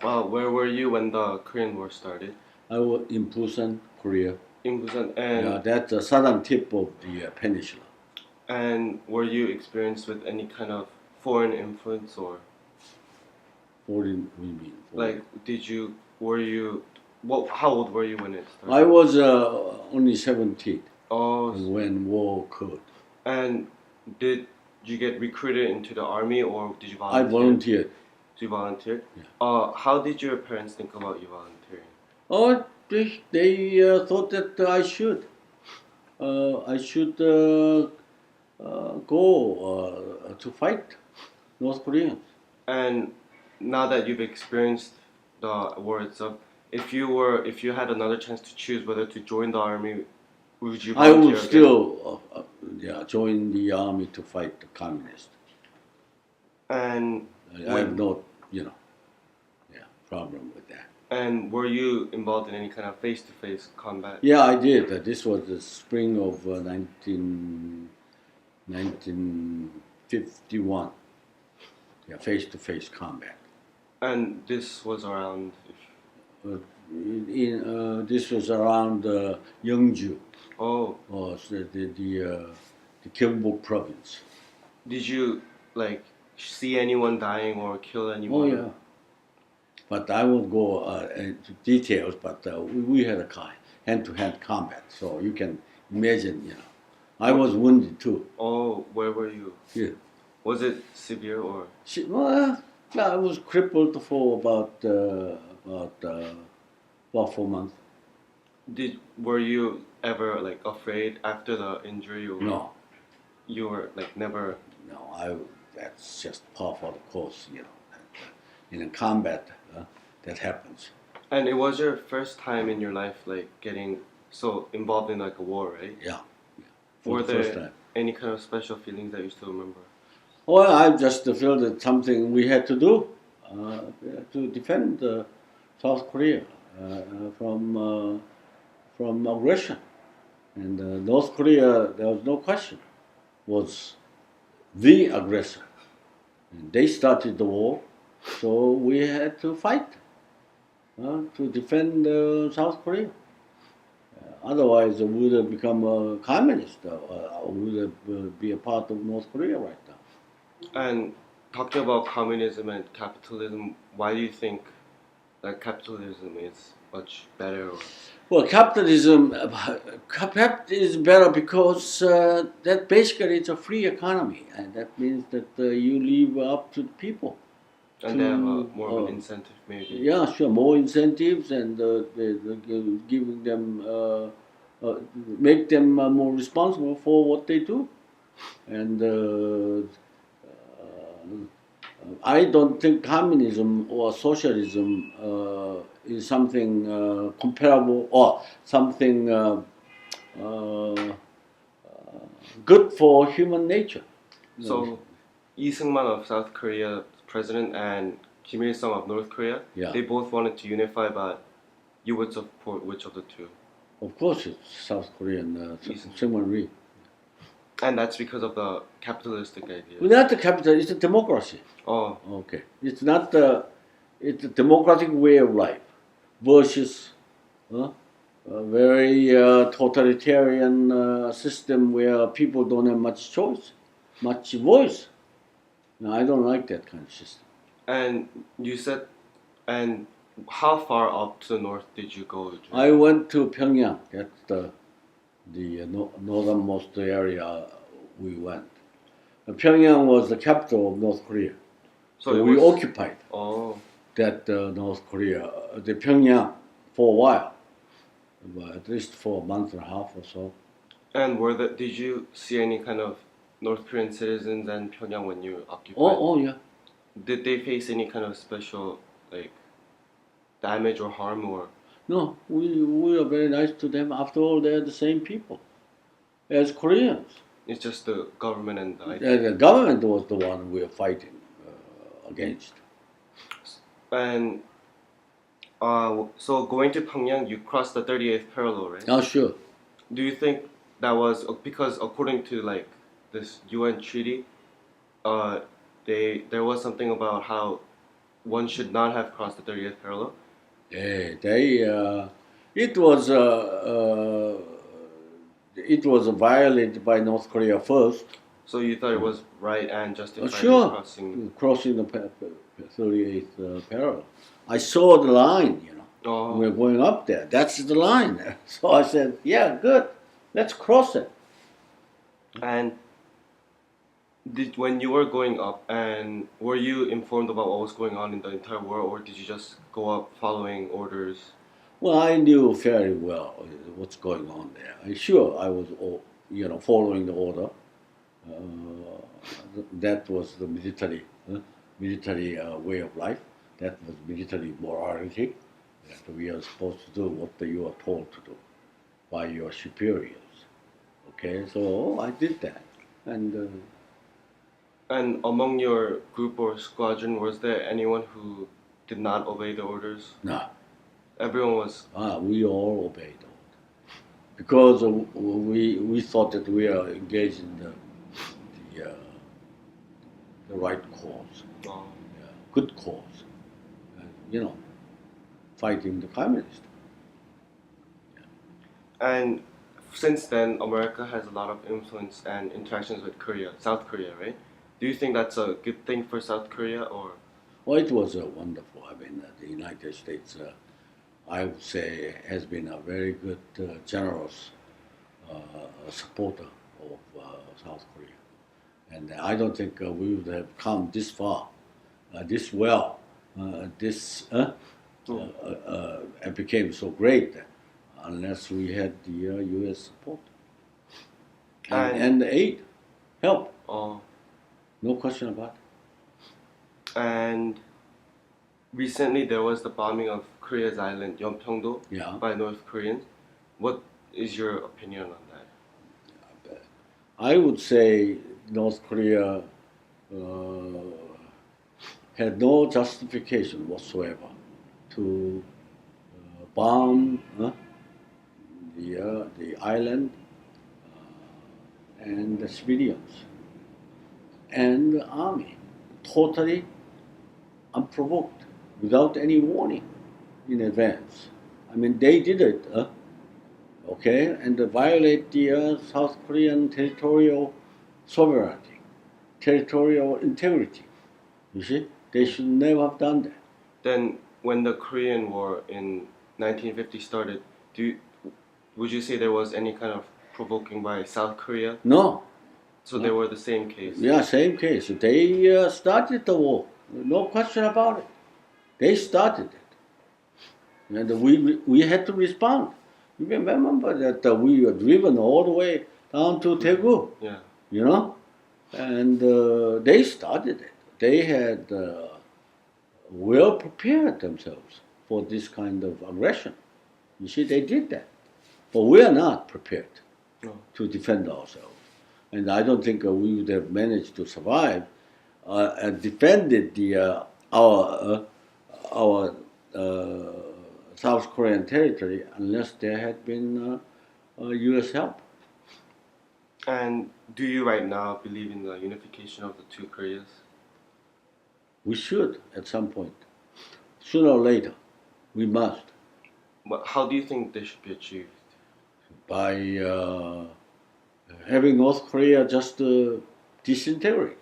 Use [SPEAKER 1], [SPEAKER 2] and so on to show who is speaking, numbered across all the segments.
[SPEAKER 1] Where were you when the Korean War started?
[SPEAKER 2] I was in Busan, Korea.
[SPEAKER 1] In Busan,
[SPEAKER 2] Yeah, that's the southern tip of the peninsula.
[SPEAKER 1] and were you experienced with any kind of foreign influence or
[SPEAKER 2] Foreign, we mean.
[SPEAKER 1] like were you how old were you when it started?
[SPEAKER 2] I was only 17
[SPEAKER 1] Oh,
[SPEAKER 2] when war occurred.
[SPEAKER 1] and did you get recruited into the army or did you
[SPEAKER 2] I
[SPEAKER 1] volunteer?
[SPEAKER 2] volunteered.
[SPEAKER 1] Did you volunteer?
[SPEAKER 2] Yeah.
[SPEAKER 1] How did your parents think about you volunteering?
[SPEAKER 2] Oh, they thought that I should. I should go to fight North Koreans.
[SPEAKER 1] And now that you've experienced the war itself, if you had another chance to choose whether to join the army, would you
[SPEAKER 2] I
[SPEAKER 1] volunteer
[SPEAKER 2] would
[SPEAKER 1] again?
[SPEAKER 2] still join the army to fight the communists.
[SPEAKER 1] And
[SPEAKER 2] I have no, problem with that.
[SPEAKER 1] and were you involved in any kind of face-to-face combat?
[SPEAKER 2] Yeah, I did. This was the spring of 1951. Yeah, face-to-face combat.
[SPEAKER 1] And this was around.
[SPEAKER 2] This was around Yeongju,
[SPEAKER 1] Oh,
[SPEAKER 2] or the Gyeongbok province.
[SPEAKER 1] did you like see anyone dying or kill
[SPEAKER 2] Oh
[SPEAKER 1] anyone?
[SPEAKER 2] yeah, but I won't go into details. But we had a hand-to-hand combat, so you can imagine. I was wounded too.
[SPEAKER 1] Oh, where were you?
[SPEAKER 2] Yeah.
[SPEAKER 1] Was it severe or?
[SPEAKER 2] I was crippled for about 4 months.
[SPEAKER 1] Were you ever like afraid after the injury or?
[SPEAKER 2] No,
[SPEAKER 1] You were like never.
[SPEAKER 2] no, that's just par for the course. In a combat, that happens.
[SPEAKER 1] And it was your first time in your life like getting so involved in like a war, right?
[SPEAKER 2] Yeah,
[SPEAKER 1] Were
[SPEAKER 2] for the
[SPEAKER 1] there
[SPEAKER 2] first time.
[SPEAKER 1] any kind of special feelings that you still remember?
[SPEAKER 2] Well, I just feel that something we had to do to defend South Korea from aggression. And North Korea, there was no question, was the aggressor. And they started the war, so we had to fight to defend South Korea. Otherwise, we would have become a communist, we would have be a part of North Korea right now.
[SPEAKER 1] And talking about communism and capitalism, why do you think that capitalism is much better?
[SPEAKER 2] Well, capitalism is better because that basically it's a free economy, and that means that you leave up to the people.
[SPEAKER 1] And they have more of an incentive, maybe.
[SPEAKER 2] Yeah, sure, more incentives, and giving them make them more responsible for what they do, and I don't think communism or socialism is something comparable or something uh, good for human nature.
[SPEAKER 1] So, Lee Seung-man of South Korea, president, and Kim Il-sung of North Korea,
[SPEAKER 2] Yeah.
[SPEAKER 1] they both wanted to unify, but you would support which of the two?
[SPEAKER 2] Of course, it's South Korean, Syngman Rhee.
[SPEAKER 1] And that's because of the capitalistic idea.
[SPEAKER 2] Well, not the capital, it's a democracy.
[SPEAKER 1] Oh,
[SPEAKER 2] Okay, it's a democratic way of life versus a very totalitarian system where people don't have much choice, much voice. No, I don't like that kind of system.
[SPEAKER 1] and you said, and how far up to the north did you go?
[SPEAKER 2] I went to Pyongyang. That's the northernmost area we went. Pyongyang was the capital of North Korea.
[SPEAKER 1] So
[SPEAKER 2] So
[SPEAKER 1] it
[SPEAKER 2] we
[SPEAKER 1] was.
[SPEAKER 2] occupied
[SPEAKER 1] Oh,
[SPEAKER 2] that North Korea, the Pyongyang, for a while, at least for a month and a half or so.
[SPEAKER 1] and did you see any kind of North Korean citizens in Pyongyang when you occupied?
[SPEAKER 2] Oh yeah.
[SPEAKER 1] Did they face any kind of special like damage or harm or?
[SPEAKER 2] No, we are very nice to them. After all, they're the same people as Koreans.
[SPEAKER 1] It's just the government and the idea.
[SPEAKER 2] The government was the one we are fighting against.
[SPEAKER 1] And so going to Pyongyang, you crossed the 38th parallel, right?
[SPEAKER 2] Oh, sure.
[SPEAKER 1] Do you think that was because according to like this UN treaty, there was something about how one should not have crossed the 30th parallel?
[SPEAKER 2] It was it was violated by North Korea first.
[SPEAKER 1] So you thought it was right and justified in
[SPEAKER 2] Sure,
[SPEAKER 1] crossing?
[SPEAKER 2] the 38th parallel. I saw the line,
[SPEAKER 1] Oh,
[SPEAKER 2] We're going up there. That's the line. So I said, yeah, good. Let's cross it.
[SPEAKER 1] and when you were going up, and were you informed about what was going on in the entire war, or did you just go up following orders?
[SPEAKER 2] Well, I knew very well what's going on there. Sure, I was, following the order. That was the military way of life. That was military morality. That we are supposed to do what you are told to do by your superiors. Okay, so I did that, and
[SPEAKER 1] And among your group or squadron, was there anyone who did not obey the orders?
[SPEAKER 2] no,
[SPEAKER 1] Everyone was.
[SPEAKER 2] we all obeyed because we thought that we are engaged in the right cause,
[SPEAKER 1] Oh.
[SPEAKER 2] good cause, fighting the communists.
[SPEAKER 1] And since then, America has a lot of influence and interactions with Korea, South Korea, right? Do you think that's a good thing for South Korea, or?
[SPEAKER 2] Well, it was wonderful. I mean, the United States, I would say, has been a very good, generous supporter of South Korea. And I don't think we would have come this far, this well, and became so great unless we had the U.S. support and aid, help.
[SPEAKER 1] Oh.
[SPEAKER 2] No question about it.
[SPEAKER 1] And recently there was the bombing of Korea's island Yeonpyeongdo
[SPEAKER 2] Yeah.
[SPEAKER 1] by North Koreans. What is your opinion on that?
[SPEAKER 2] I would say North Korea had no justification whatsoever to bomb the island and the civilians and the army, totally unprovoked, without any warning in advance. I mean, they did it, okay, and violate the South Korean territorial sovereignty, territorial integrity. You see, they should never have done that.
[SPEAKER 1] Then when the Korean War in 1950 started, would you say there was any kind of provoking by South Korea?
[SPEAKER 2] No.
[SPEAKER 1] So they were the same case.
[SPEAKER 2] Yeah, same case. They started the war. No question about it. They started it. And we had to respond. You can remember that we were driven all the way down to Daegu,
[SPEAKER 1] Yeah.
[SPEAKER 2] and they started it. They had well prepared themselves for this kind of aggression. You see, they did that. But we are not prepared to defend ourselves. And I don't think we would have managed to survive and defended our South Korean territory unless there had been U.S. help.
[SPEAKER 1] And do you right now believe in the unification of the two Koreas?
[SPEAKER 2] We should at some point. Sooner or later, we must.
[SPEAKER 1] But how do you think they should be achieved?
[SPEAKER 2] By having North Korea just disintegrate.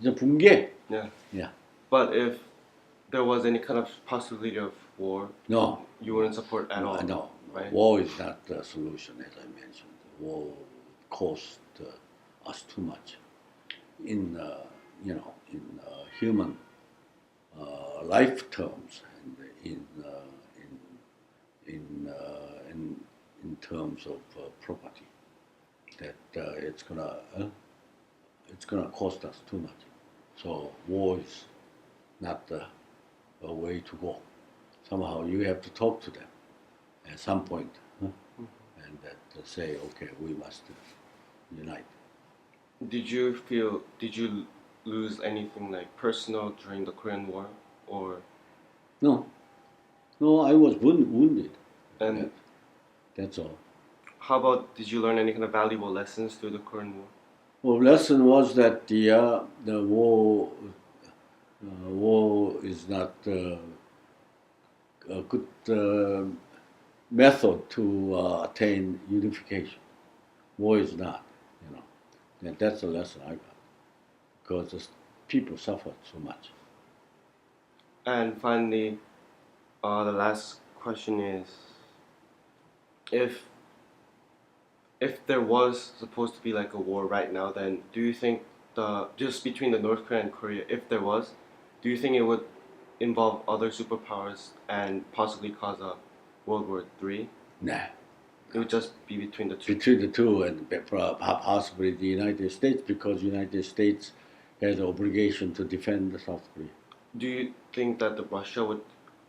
[SPEAKER 2] 이제 붕괴.
[SPEAKER 1] Yeah.
[SPEAKER 2] Yeah.
[SPEAKER 1] But if there was any kind of possibility of war,
[SPEAKER 2] No.
[SPEAKER 1] you wouldn't support at all.
[SPEAKER 2] No.
[SPEAKER 1] Right?
[SPEAKER 2] War is not the solution, as I mentioned. War cost us too much in human life terms and in terms of property. That it's gonna cost us too much. So war is not the way to go. Somehow you have to talk to them at some point, and that say, okay, we must unite.
[SPEAKER 1] Did you lose anything like personal during the Korean War, or?
[SPEAKER 2] No, I was wounded.
[SPEAKER 1] And
[SPEAKER 2] that's all.
[SPEAKER 1] how about, did you learn any kind of valuable lessons through the Korean War?
[SPEAKER 2] Well, lesson was that the war war is not a good method to attain unification. War is not, you know. And that's the lesson I got because the people suffered so much.
[SPEAKER 1] And finally, the last question is, if if there was supposed to be like a war right now, then do you think the just between the North Korea and Korea, if there was, do you think it would involve other superpowers and possibly cause a World War III?
[SPEAKER 2] Nah.
[SPEAKER 1] It would just be between the two.
[SPEAKER 2] Between the two and possibly the United States because the United States has the obligation to defend South Korea.
[SPEAKER 1] Do you think that the Russia would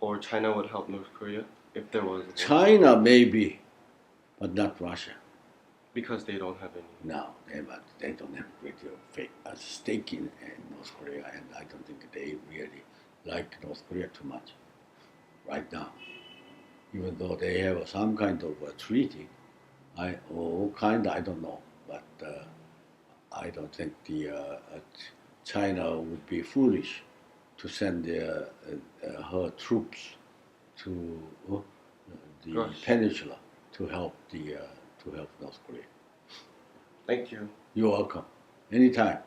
[SPEAKER 1] or China would help North Korea if there was a war?
[SPEAKER 2] China maybe, but not Russia.
[SPEAKER 1] Because they don't have any.
[SPEAKER 2] No, they don't have a great deal of stake in North Korea, and I don't think they really like North Korea too much right now. Even though they have some kind of a treaty, I don't know, but I don't think China would be foolish to send her troops to the
[SPEAKER 1] Gosh.
[SPEAKER 2] peninsula to help North Korea.
[SPEAKER 1] Thank you.
[SPEAKER 2] You're welcome. Anytime.